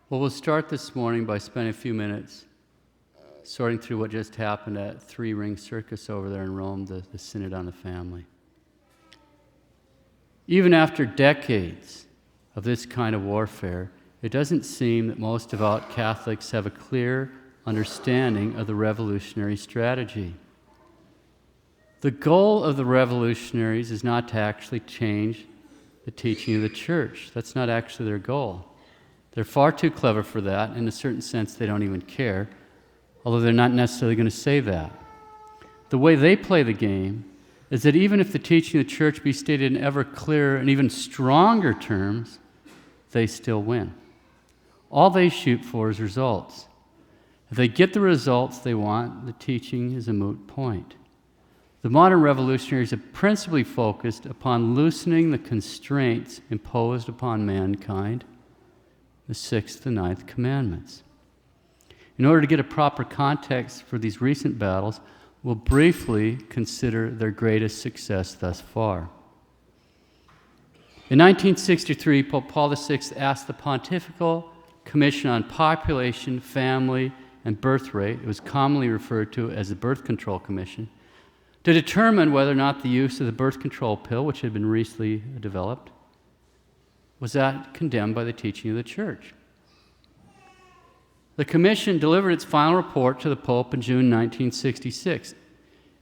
Well, we'll start this morning by spending a few minutes sorting through what just happened at Three Ring Circus over there in Rome, the Synod on the Family. Even after decades of this kind of warfare, it doesn't seem that most devout Catholics have a clear understanding of the revolutionary strategy. The goal of the revolutionaries is not to actually change the teaching of the Church. That's not actually their goal. They're far too clever for that. In a certain sense, they don't even care, although they're not necessarily going to say that. The way they play the game is that even if the teaching of the Church be stated in ever clearer and even stronger terms, they still win. All they shoot for is results. If they get the results they want, the teaching is a moot point. The modern revolutionaries have principally focused upon loosening the constraints imposed upon mankind, the sixth and ninth commandments. In order to get a proper context for these recent battles, we'll briefly consider their greatest success thus far. In 1963, Pope Paul VI asked the Pontifical Commission on Population, Family, and Birth Rate, it was commonly referred to as the Birth Control Commission, to determine whether or not the use of the birth control pill, which had been recently developed, was that condemned by the teaching of the Church. The Commission delivered its final report to the Pope in June 1966.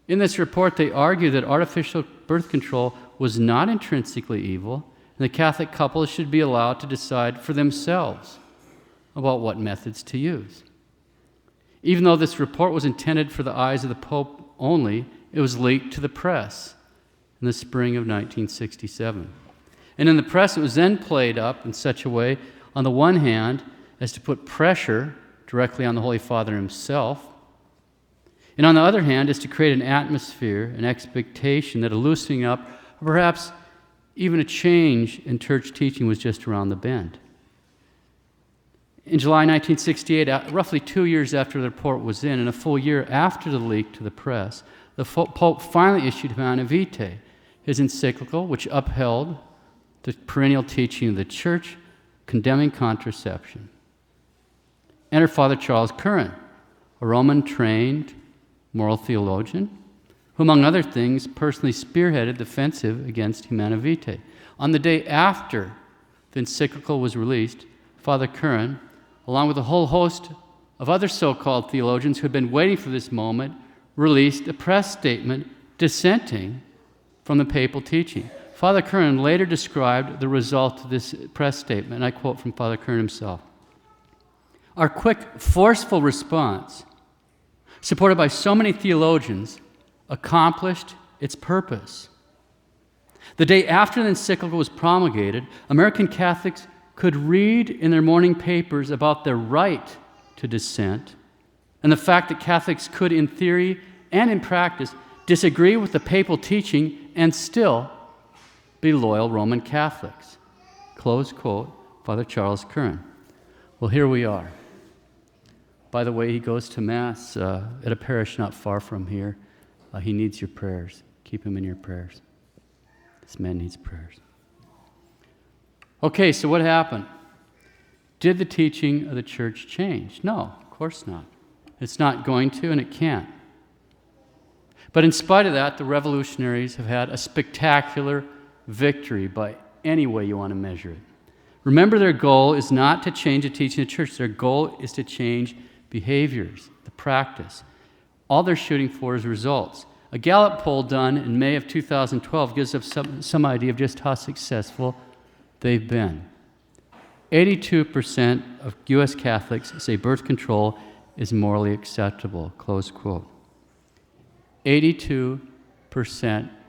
In this report, they argued that artificial birth control was not intrinsically evil, and the Catholic couples should be allowed to decide for themselves about what methods to use. Even though this report was intended for the eyes of the Pope only, it was leaked to the press in the spring of 1967. And in the press, it was then played up in such a way, on the one hand, as to put pressure directly on the Holy Father himself, and on the other hand, as to create an atmosphere, an expectation that a loosening up, or perhaps even a change in church teaching was just around the bend. In July 1968, roughly 2 years after the report was in, and a full year after the leak to the press, the Pope finally issued Humanae Vitae, his encyclical, which upheld the perennial teaching of the Church condemning contraception. Enter Father Charles Curran, a Roman-trained moral theologian, who, among other things, personally spearheaded the offensive against Humanae Vitae. On the day after the encyclical was released, Father Curran, along with a whole host of other so-called theologians who had been waiting for this moment, released a press statement dissenting from the papal teaching. Father Curran later described the result of this press statement, and I quote from Father Curran himself. Our quick, forceful response, supported by so many theologians, accomplished its purpose. The day after the encyclical was promulgated, American Catholics could read in their morning papers about their right to dissent and the fact that Catholics could, in theory and in practice, disagree with the papal teaching and still be loyal Roman Catholics. Close quote, Father Charles Curran. Well, here we are. By the way, he goes to Mass at a parish not far from here. He needs your prayers. Keep him in your prayers. This man needs prayers. Okay, so what happened? Did the teaching of the Church change? No, of course not. It's not going to, and it can't. But in spite of that, the revolutionaries have had a spectacular victory by any way you want to measure it. Remember, their goal is not to change the teaching of the Church. Their goal is to change behaviors, the practice. All they're shooting for is results. A Gallup poll done in May of 2012 gives us some idea of just how successful they've been. 82% of U.S. Catholics say birth control is morally acceptable, close quote. 82%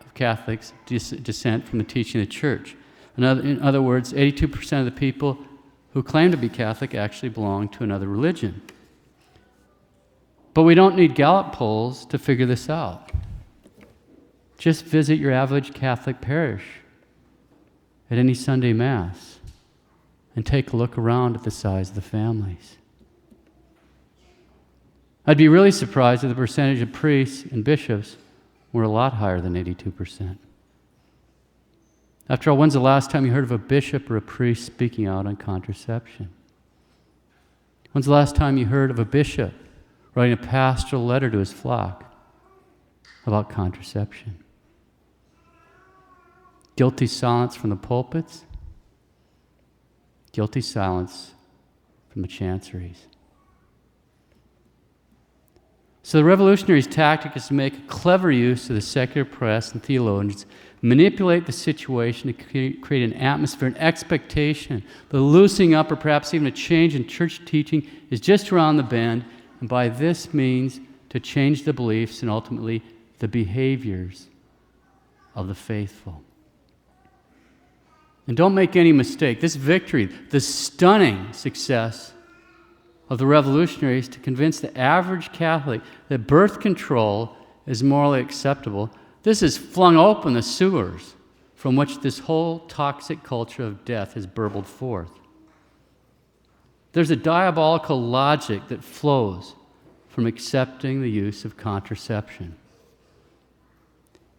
of Catholics dissent from the teaching of the Church. In other words, 82% of the people who claim to be Catholic actually belong to another religion. But we don't need Gallup polls to figure this out. Just visit your average Catholic parish at any Sunday Mass and take a look around at the size of the families. I'd be really surprised if the percentage of priests and bishops were a lot higher than 82%. After all, when's the last time you heard of a bishop or a priest speaking out on contraception? When's the last time you heard of a bishop writing a pastoral letter to his flock about contraception? Guilty silence from the pulpits, guilty silence from the chanceries. So the revolutionaries' tactic is to make a clever use of the secular press and theologians, manipulate the situation to create an atmosphere, an expectation, the loosening up or perhaps even a change in church teaching is just around the bend, and by this means to change the beliefs and ultimately the behaviors of the faithful. And don't make any mistake, this victory, the stunning success of the revolutionaries to convince the average Catholic that birth control is morally acceptable, this has flung open the sewers from which this whole toxic culture of death has burbled forth. There's a diabolical logic that flows from accepting the use of contraception.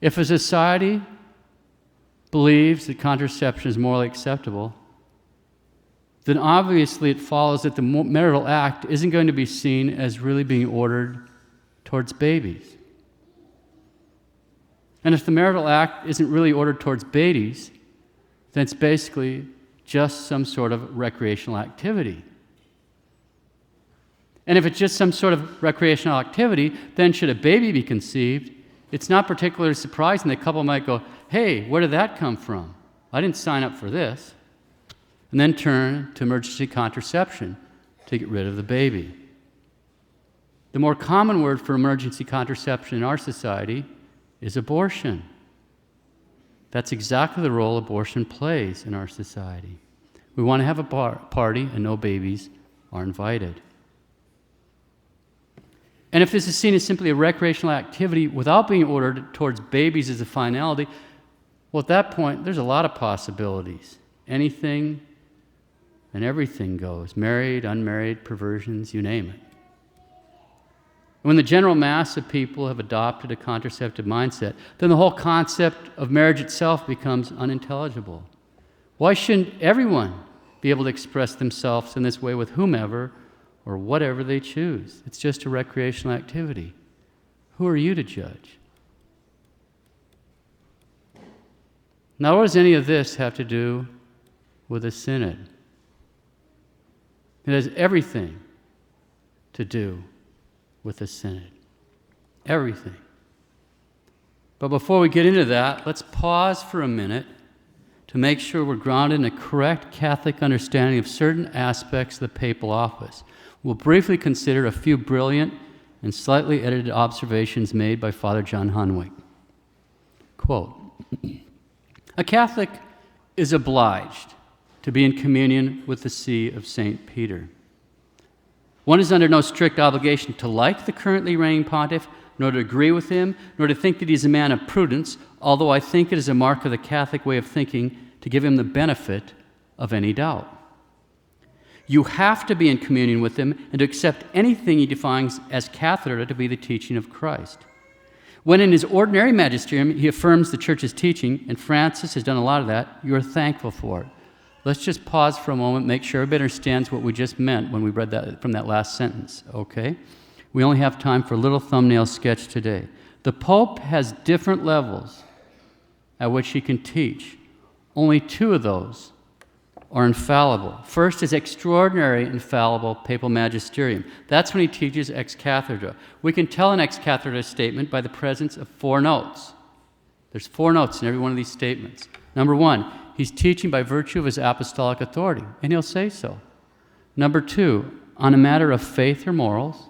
If a society believes that contraception is morally acceptable, then obviously it follows that the marital act isn't going to be seen as really being ordered towards babies. And if the marital act isn't really ordered towards babies, then it's basically just some sort of recreational activity. And if it's just some sort of recreational activity, then should a baby be conceived, it's not particularly surprising the couple might go, "Hey, where did that come from? I didn't sign up for this." And then turn to emergency contraception to get rid of the baby. The more common word for emergency contraception in our society is abortion. That's exactly the role abortion plays in our society. We want to have a party and no babies are invited. And if this is seen as simply a recreational activity without being ordered towards babies as a finality, well, at that point, there's a lot of possibilities. Anything and everything goes. Married, unmarried, perversions, you name it. When the general mass of people have adopted a contraceptive mindset, then the whole concept of marriage itself becomes unintelligible. Why shouldn't everyone be able to express themselves in this way with whomever or whatever they choose? It's just a recreational activity. Who are you to judge? Now, what does any of this have to do with a synod? It has everything to do with the synod. Everything. But before we get into that, let's pause for a minute to make sure we're grounded in a correct Catholic understanding of certain aspects of the papal office. We'll briefly consider a few brilliant and slightly edited observations made by Father John Hunwick. Quote, "A Catholic is obliged to be in communion with the See of St. Peter. One is under no strict obligation to like the currently reigning pontiff, nor to agree with him, nor to think that he's a man of prudence, although I think it is a mark of the Catholic way of thinking to give him the benefit of any doubt. You have to be in communion with him and to accept anything he defines as cathedra to be the teaching of Christ. When in his ordinary magisterium he affirms the Church's teaching, and Francis has done a lot of that, you are thankful for it." Let's just pause for a moment, make sure everybody understands what we just meant when we read that from that last sentence, okay? We only have time for a little thumbnail sketch today. The Pope has different levels at which he can teach. Only two of those are infallible. First is extraordinary infallible papal magisterium. That's when he teaches ex cathedra. We can tell an ex cathedra statement by the presence of 4 notes. There's 4 notes in every one of these statements. Number 1, he's teaching by virtue of his apostolic authority, and he'll say so. Number 2, on a matter of faith or morals.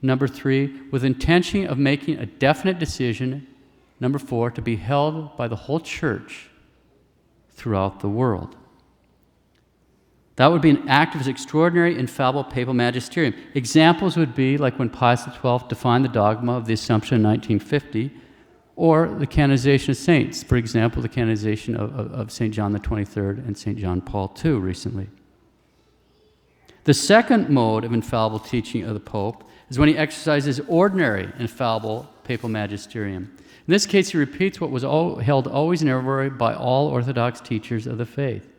Number 3, with intention of making a definite decision. Number 4, to be held by the whole Church throughout the world. That would be an act of his extraordinary, infallible papal magisterium. Examples would be like when Pius XII defined the dogma of the Assumption in 1950, or the canonization of saints, for example, the canonization of St. John the 23rd and St. John Paul II recently. The second mode of infallible teaching of the Pope is when he exercises ordinary infallible papal magisterium. In this case, he repeats what was held always and everywhere by all Orthodox teachers of the faith.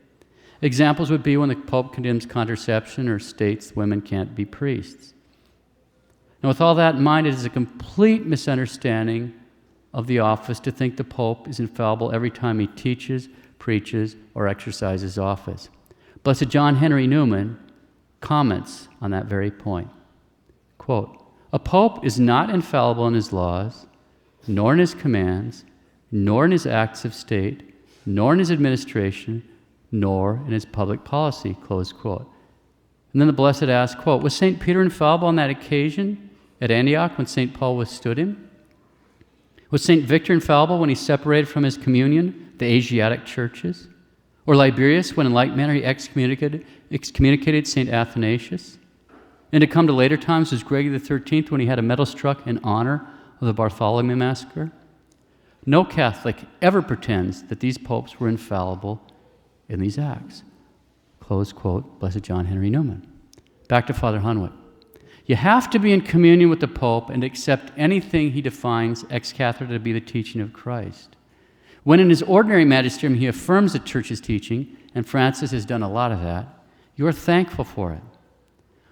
Examples would be when the Pope condemns contraception or states women can't be priests. Now, with all that in mind, it is a complete misunderstanding of the office to think the Pope is infallible every time he teaches, preaches, or exercises office. Blessed John Henry Newman comments on that very point. Quote, "A pope is not infallible in his laws, nor in his commands, nor in his acts of state, nor in his administration, nor in his public policy," close quote. And then the Blessed asks, quote, "Was St. Peter infallible on that occasion at Antioch when St. Paul withstood him? Was St. Victor infallible when he separated from his communion the Asiatic churches? Or Liberius when in like manner he excommunicated St. Athanasius? And to come to later times was Gregory XIII when he had a medal struck in honor of the Bartholomew Massacre? No Catholic ever pretends that these popes were infallible in these acts." Close quote, Blessed John Henry Newman. Back to Father Hunwick. You have to be in communion with the Pope and accept anything he defines ex cathedra to be the teaching of Christ. When in his ordinary magisterium he affirms the Church's teaching, and Francis has done a lot of that, you are thankful for it.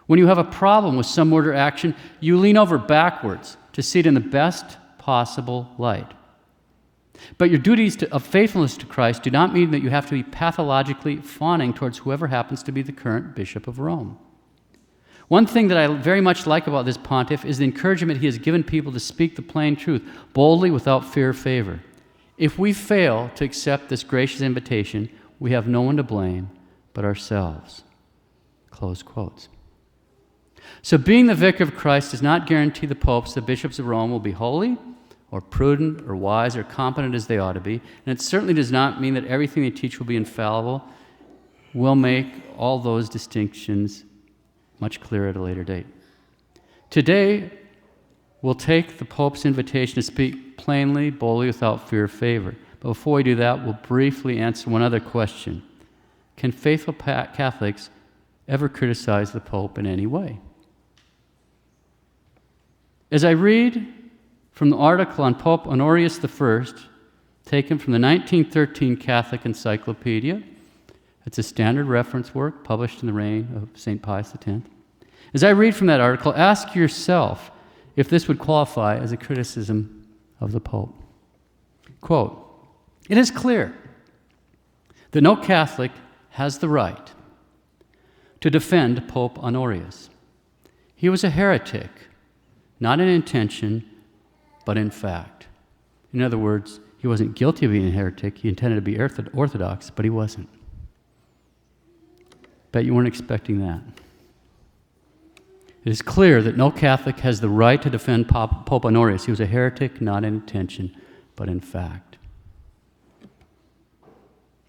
When you have a problem with some word or action, you lean over backwards to see it in the best possible light. But your duties of faithfulness to Christ do not mean that you have to be pathologically fawning towards whoever happens to be the current Bishop of Rome. One thing that I very much like about this pontiff is the encouragement he has given people to speak the plain truth, boldly without fear or favor. If we fail to accept this gracious invitation, we have no one to blame but ourselves. Close quotes. So being the vicar of Christ does not guarantee the popes, the bishops of Rome, will be holy or prudent or wise or competent as they ought to be. And it certainly does not mean that everything they teach will be infallible. We'll make all those distinctions much clearer at a later date. Today, we'll take the Pope's invitation to speak plainly, boldly, without fear or favor. But before we do that, we'll briefly answer one other question. Can faithful Catholics ever criticize the Pope in any way? As I read from the article on Pope Honorius I, taken from the 1913 Catholic Encyclopedia, it's a standard reference work published in the reign of St. Pius X. As I read from that article, ask yourself if this would qualify as a criticism of the Pope. Quote, "It is clear that no Catholic has the right to defend Pope Honorius. He was a heretic, not in intention, but in fact." In other words, he wasn't guilty of being a heretic. He intended to be orthodox, but he wasn't. Bet you weren't expecting that. It is clear that no Catholic has the right to defend Pope Honorius. He was a heretic, not in intention, but in fact.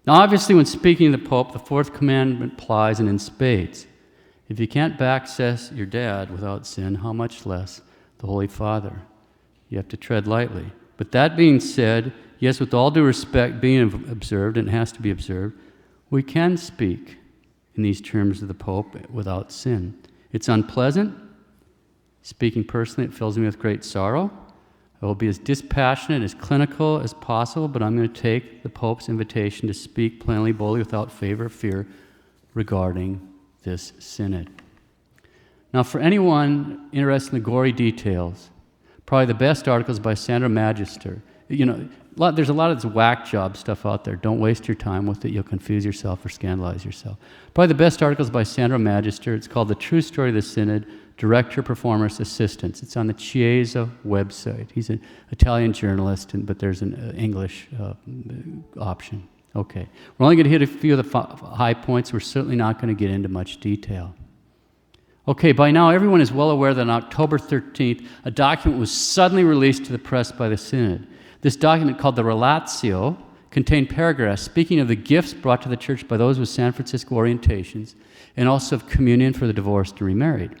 Now, obviously, when speaking to the Pope, the fourth commandment applies and in spades. If you can't access your dad without sin, how much less the Holy Father? You have to tread lightly. But that being said, yes, with all due respect being observed, and it has to be observed, we can speak in these terms of the Pope without sin. It's unpleasant. Speaking personally, it fills me with great sorrow. I will be as dispassionate, as clinical as possible, but I'm going to take the Pope's invitation to speak plainly, boldly, without favor or fear regarding this synod. Now, for anyone interested in the gory details, probably the best articles by Sandra Magister. There's a lot of this whack job stuff out there. Don't waste your time with it. You'll confuse yourself or scandalize yourself. Probably the best articles by Sandra Magister. It's called The True Story of the Synod, Director, Performers, Assistants. It's on the Chiesa website. He's an Italian journalist, but there's an English option. Okay. We're only going to hit a few of the high points. We're certainly not going to get into much detail. Okay, by now everyone is well aware that on October 13th, a document was suddenly released to the press by the Synod. This document, called the Relatio, contained paragraphs speaking of the gifts brought to the Church by those with San Francisco orientations, and also of communion for the divorced and remarried.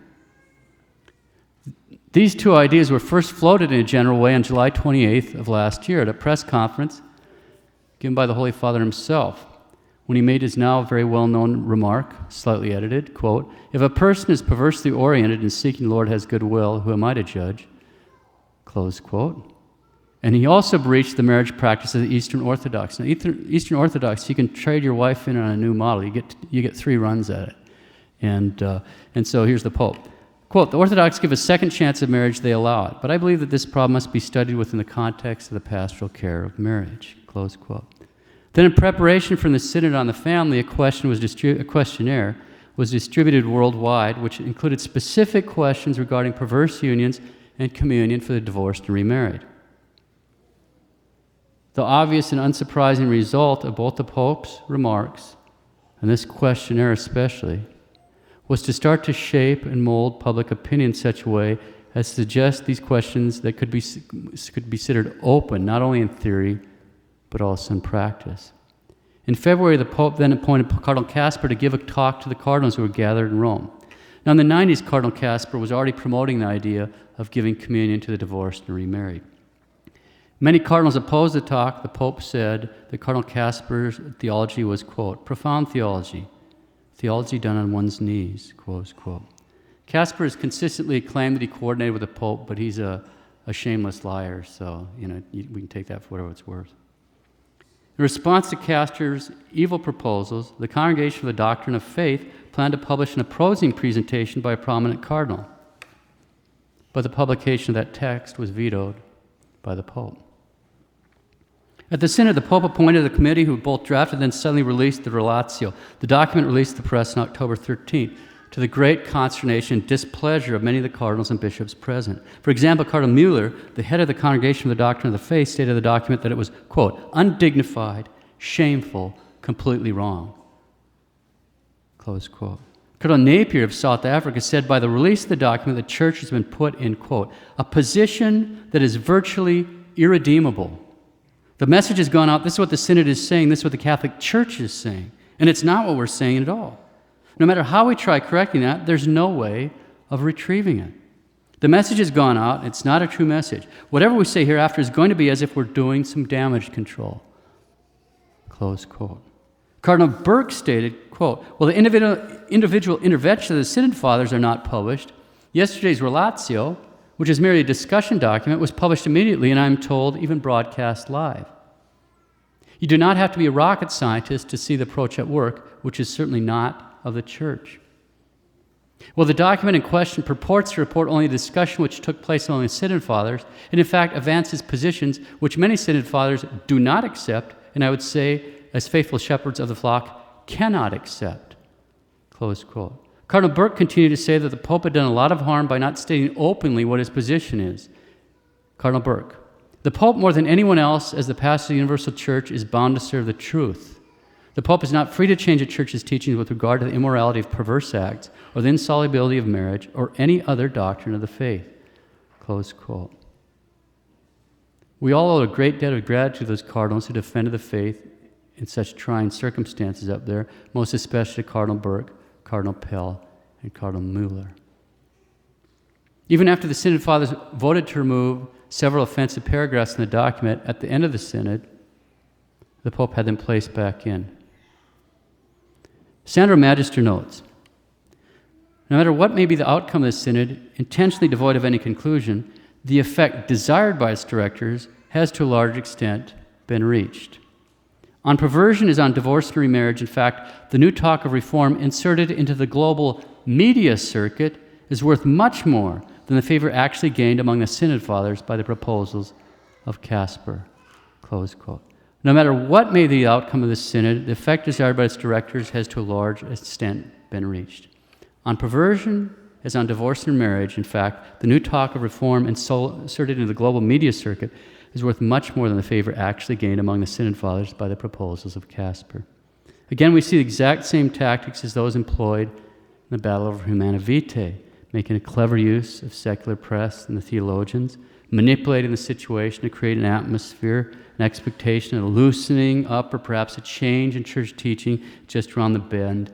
These two ideas were first floated in a general way on July 28th of last year at a press conference given by the Holy Father himself, when he made his now very well-known remark, slightly edited, quote, "If a person is perversely oriented and seeking the Lord has good will, who am I to judge?" Close quote. And he also breached the marriage practice of the Eastern Orthodox. Now, Eastern Orthodox, you can trade your wife in on a new model. You get 3 runs at it. And so here's the Pope. Quote, "The Orthodox give a second chance of marriage, they allow it. But I believe that this problem must be studied within the context of the pastoral care of marriage." Close quote. Then in preparation for the Synod on the Family, a questionnaire was distributed worldwide, which included specific questions regarding perverse unions and communion for the divorced and remarried. The obvious and unsurprising result of both the Pope's remarks, and this questionnaire especially, was to start to shape and mold public opinion in such a way as to suggest these questions that could be considered open, not only in theory, but also in practice. In February, the Pope then appointed Cardinal Casper to give a talk to the cardinals who were gathered in Rome. Now, in the 90s, Cardinal Casper was already promoting the idea of giving communion to the divorced and remarried. Many cardinals opposed the talk. The Pope said that Cardinal Casper's theology was, quote, "profound theology done on one's knees," close quote. Casper has consistently claimed that he coordinated with the Pope, but he's a shameless liar, so we can take that for whatever it's worth. In response to Casper's evil proposals, the Congregation for the Doctrine of Faith planned to publish an opposing presentation by a prominent cardinal, but the publication of that text was vetoed by the Pope. At the Synod, the Pope appointed a committee who both drafted and then suddenly released the Relatio. The document released to the press on October 13th, to the great consternation and displeasure of many of the cardinals and bishops present. For example, Cardinal Mueller, the head of the Congregation for the Doctrine of the Faith, stated in the document that it was, quote, "undignified, shameful, completely wrong," close quote. Cardinal Napier of South Africa said, by the release of the document, the Church has been put in, quote, "a position that is virtually irredeemable." The message has gone out. This is what the Synod is saying. This is what the Catholic Church is saying. And it's not what we're saying at all. No matter how we try correcting that, there's no way of retrieving it. The message has gone out. It's not a true message. Whatever we say hereafter is going to be as if we're doing some damage control. Close quote. Cardinal Burke stated, quote, "well, the individual interventions of the Synod Fathers are not published. Yesterday's Relatio, which is merely a discussion document, was published immediately, and I'm told even broadcast live. You do not have to be a rocket scientist to see the approach at work, which is certainly not of the Church. Well, the document in question purports to report only a discussion which took place among the Synod Fathers, and in fact advances positions which many Synod Fathers do not accept, and I would say, as faithful shepherds of the flock, cannot accept." Close quote. Cardinal Burke continued to say that the Pope had done a lot of harm by not stating openly what his position is. Cardinal Burke, "The Pope, more than anyone else, as the pastor of the Universal Church, is bound to serve the truth. The Pope is not free to change the Church's teachings with regard to the immorality of perverse acts or the insolubility of marriage or any other doctrine of the faith." Close quote. We all owe a great debt of gratitude to those cardinals who defended the faith in such trying circumstances up there, most especially Cardinal Burke, Cardinal Pell, and Cardinal Mueller. Even after the Synod Fathers voted to remove several offensive paragraphs in the document, at the end of the Synod, the Pope had them placed back in. Sandro Magister notes, no matter what may be the outcome of the Synod, intentionally devoid of any conclusion, the effect desired by its directors has to a large extent been reached. On perversion as on divorce and remarriage, in fact, the new talk of reform inserted into the global media circuit is worth much more than the favor actually gained among the Synod Fathers by the proposals of Casper. Close quote. No matter what may be the outcome of the Synod, the effect desired by its directors has to a large extent been reached. On perversion as on divorce and marriage, in fact, the new talk of reform inserted into the global media circuit is worth much more than the favor actually gained among the Synod Fathers by the proposals of Casper. Again, we see the exact same tactics as those employed in the battle over Humana Vitae, making a clever use of secular press and the theologians, manipulating the situation to create an atmosphere, an expectation of a loosening up or perhaps a change in church teaching just around the bend,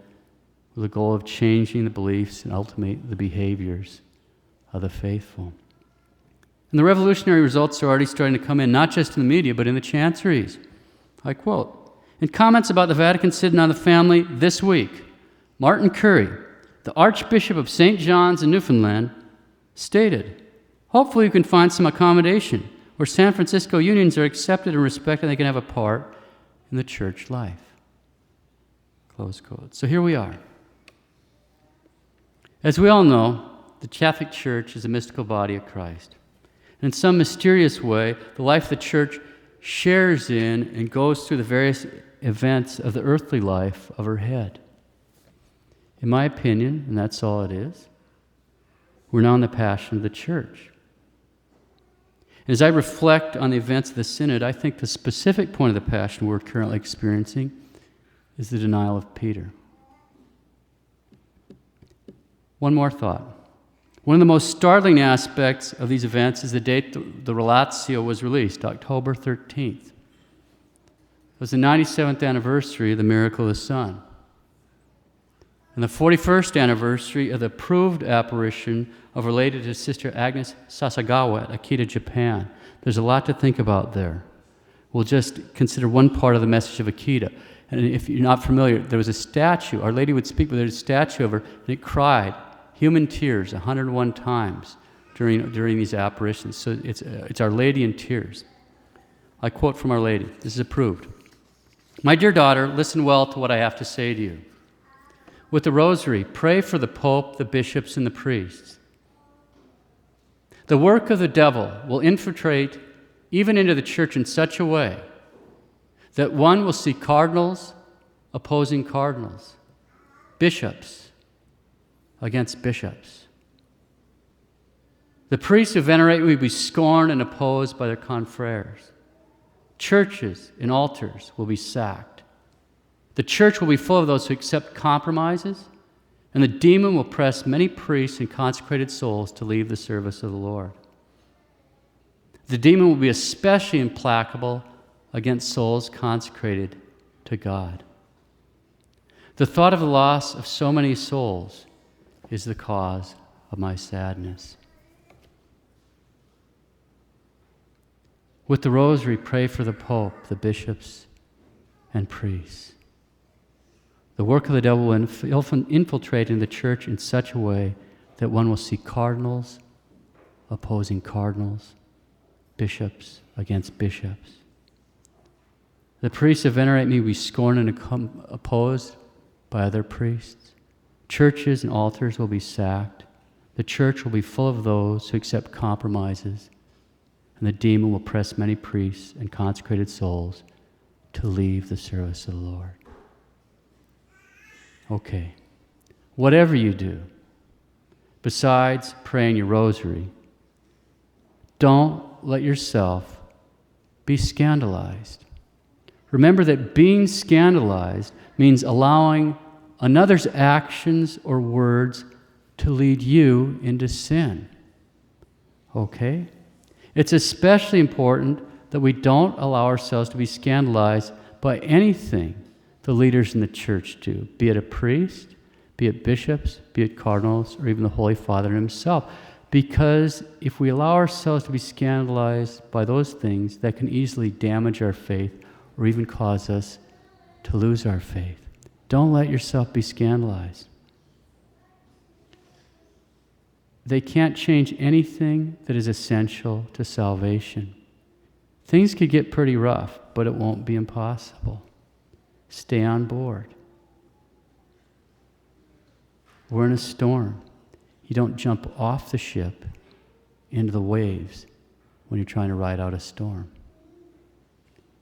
with the goal of changing the beliefs and ultimately the behaviors of the faithful. And the revolutionary results are already starting to come in, not just in the media, but in the chanceries. I quote, in comments about the Vatican Synod on the Family this week, Martin Curry, the Archbishop of St. John's in Newfoundland, stated, hopefully you can find some accommodation where San Francisco unions are accepted and respected and they can have a part in the church life. Close quote. So here we are. As we all know, the Catholic Church is a mystical body of Christ. And in some mysterious way, the life of the church shares in and goes through the various events of the earthly life of her head. In my opinion, and that's all it is, we're now in the Passion of the Church. And as I reflect on the events of the Synod, I think the specific point of the Passion we're currently experiencing is the denial of Peter. One more thought. One of the most startling aspects of these events is the date the Relatio was released, October 13th. It was the 97th anniversary of the miracle of the sun, and the 41st anniversary of the approved apparition of Our Lady to Sister Agnes Sasagawa at Akita, Japan. There's a lot to think about there. We'll just consider one part of the message of Akita. And if you're not familiar, there was a statue. Our Lady would speak, but there's a statue of her, and it cried human tears 101 times during these apparitions. So it's Our Lady in tears. I quote from Our Lady. This is approved. "My dear daughter, listen well to what I have to say to you. With the rosary, pray for the Pope, the bishops, and the priests. The work of the devil will infiltrate even into the church in such a way that one will see cardinals opposing cardinals, bishops against bishops. The priests who venerate will be scorned and opposed by their confreres. Churches and altars will be sacked. The church will be full of those who accept compromises, and the demon will press many priests and consecrated souls to leave the service of the Lord. The demon will be especially implacable against souls consecrated to God. The thought of the loss of so many souls is the cause of my sadness. With the rosary, pray for the Pope, the bishops, and priests. The work of the devil will infiltrate in the church in such a way that one will see cardinals opposing cardinals, bishops against bishops. The priests who venerate me will be scorned and opposed by other priests. Churches and altars will be sacked. The church will be full of those who accept compromises, and the demon will press many priests and consecrated souls to leave the service of the Lord. Okay, whatever you do, besides praying your rosary, don't let yourself be scandalized. Remember that being scandalized means allowing another's actions or words to lead you into sin. Okay? It's especially important that we don't allow ourselves to be scandalized by anything the leaders in the church do, be it a priest, be it bishops, be it cardinals, or even the Holy Father himself. Because if we allow ourselves to be scandalized by those things, that can easily damage our faith or even cause us to lose our faith. Don't let yourself be scandalized. They can't change anything that is essential to salvation. Things could get pretty rough, but it won't be impossible. Stay on board. We're in a storm. You don't jump off the ship into the waves when you're trying to ride out a storm.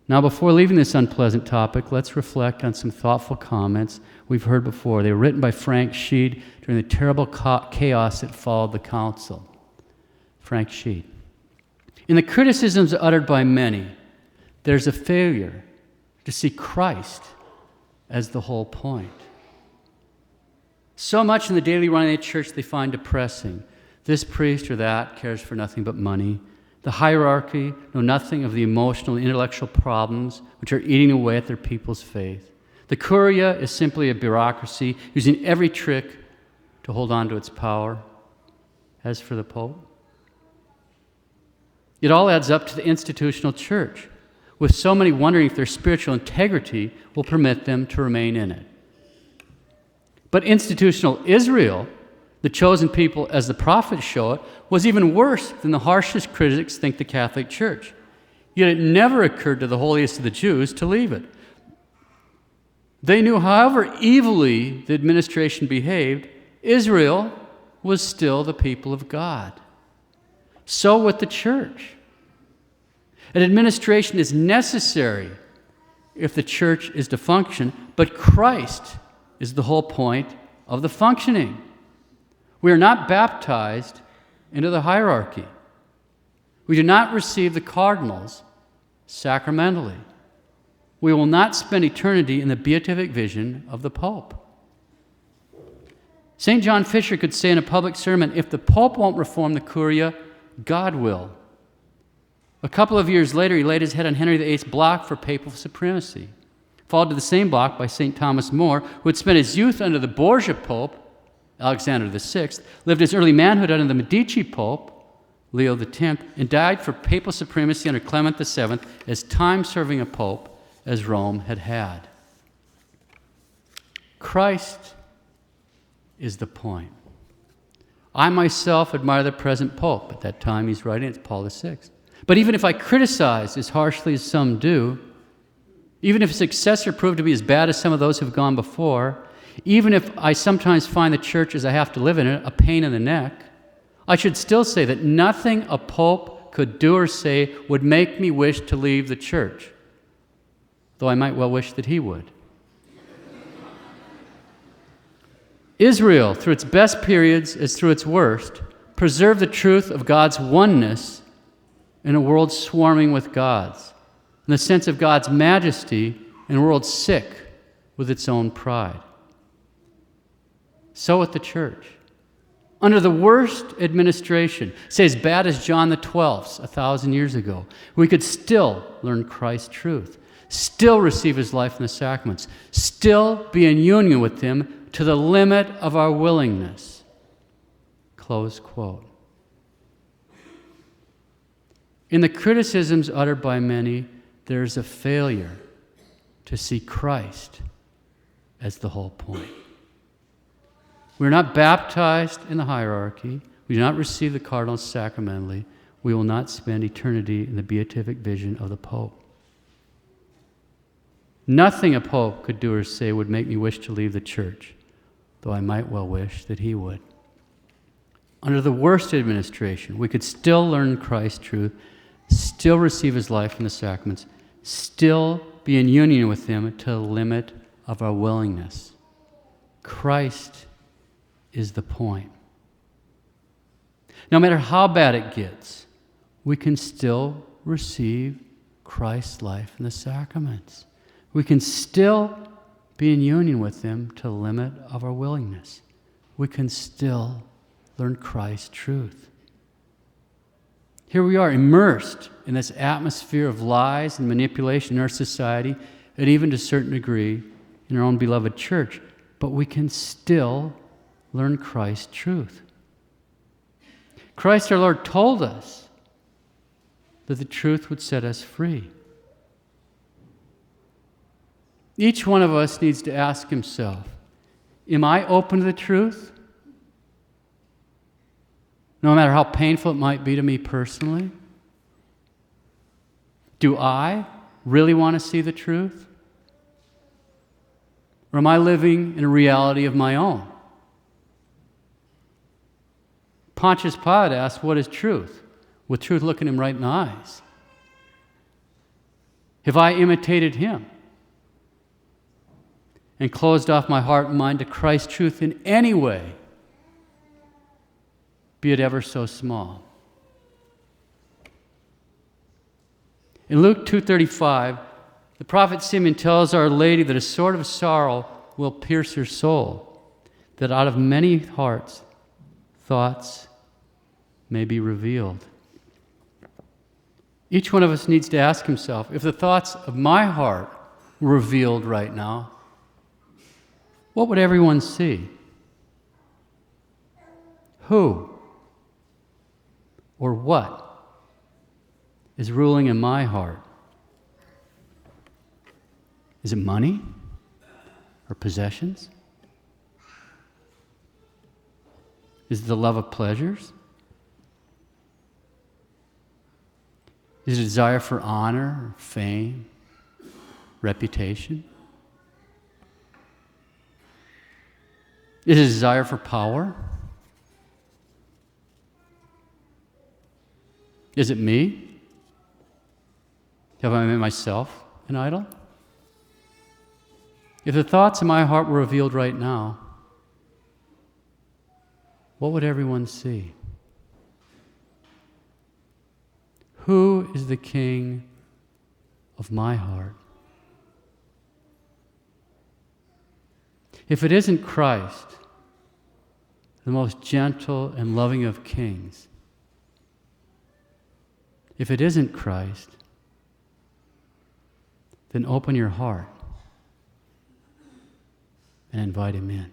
Now, before leaving this unpleasant topic, let's reflect on some thoughtful comments we've heard before. They were written by Frank Sheed during the terrible chaos that followed the council. Frank Sheed. In the criticisms uttered by many, there's a failure to see Christ as the whole point. So much in the daily running of the church they find depressing. This priest or that cares for nothing but money. The hierarchy know nothing of the emotional and intellectual problems which are eating away at their people's faith. The Curia is simply a bureaucracy using every trick to hold on to its power. As for the Pope, it all adds up to the institutional church, with so many wondering if their spiritual integrity will permit them to remain in it. But institutional Israel The chosen people, as the prophets show it, was even worse than the harshest critics think the Catholic Church. Yet it never occurred to the holiest of the Jews to leave it. They knew, however evilly the administration behaved, Israel was still the people of God. So with the church. An administration is necessary if the church is to function, but Christ is the whole point of the functioning. We are not baptized into the hierarchy. We do not receive the cardinals sacramentally. We will not spend eternity in the beatific vision of the Pope. St. John Fisher could say in a public sermon, if the Pope won't reform the Curia, God will. A couple of years later, he laid his head on Henry VIII's block for papal supremacy, followed to the same block by St. Thomas More, who had spent his youth under the Borgia Pope, Alexander VI, lived his early manhood under the Medici Pope, Leo X, and died for papal supremacy under Clement VII, as time-serving a pope as Rome had had. Christ is the point. I myself admire the present pope. At that time he's writing, it's Paul VI. But even if I criticize as harshly as some do, even if his successor proved to be as bad as some of those who've gone before, even if I sometimes find the church as I have to live in it a pain in the neck, I should still say that nothing a pope could do or say would make me wish to leave the church, though I might well wish that he would. Israel, through its best periods as through its worst, preserved the truth of God's oneness in a world swarming with gods, and the sense of God's majesty in a world sick with its own pride. So with the church. Under the worst administration, say as bad as John the 12th's 1,000 years ago, we could still learn Christ's truth, still receive his life in the sacraments, still be in union with him to the limit of our willingness. Close quote. In the criticisms uttered by many, there is a failure to see Christ as the whole point. We're not baptized in the hierarchy. We do not receive the cardinals sacramentally. We will not spend eternity in the beatific vision of the Pope. Nothing a pope could do or say would make me wish to leave the church, though I might well wish that he would. Under the worst administration, we could still learn Christ's truth, still receive his life in the sacraments, still be in union with him to the limit of our willingness. Christ is the point. No matter how bad it gets, we can still receive Christ's life in the sacraments. We can still be in union with him to the limit of our willingness. We can still learn Christ's truth. Here we are, immersed in this atmosphere of lies and manipulation in our society, and even to a certain degree in our own beloved church, but we can still learn Christ's truth. Christ our Lord told us that the truth would set us free. Each one of us needs to ask himself, am I open to the truth? No matter how painful it might be to me personally? Do I really want to see the truth? Or am I living in a reality of my own? Pontius Pilate asked, what is truth? With truth looking him right in the eyes. Have I imitated him and closed off my heart and mind to Christ's truth in any way, be it ever so small? In Luke 2:35, the prophet Simeon tells Our Lady that a sword of sorrow will pierce her soul, that out of many hearts, thoughts may be revealed. Each one of us needs to ask himself, if the thoughts of my heart were revealed right now, what would everyone see? Who or what is ruling in my heart? Is it money or possessions? Is it the love of pleasures? Is it a desire for honor, fame, reputation? Is it a desire for power? Is it me? Have I made myself an idol? If the thoughts in my heart were revealed right now, what would everyone see? Who is the king of my heart? If it isn't Christ, the most gentle and loving of kings, if it isn't Christ, then open your heart and invite him in.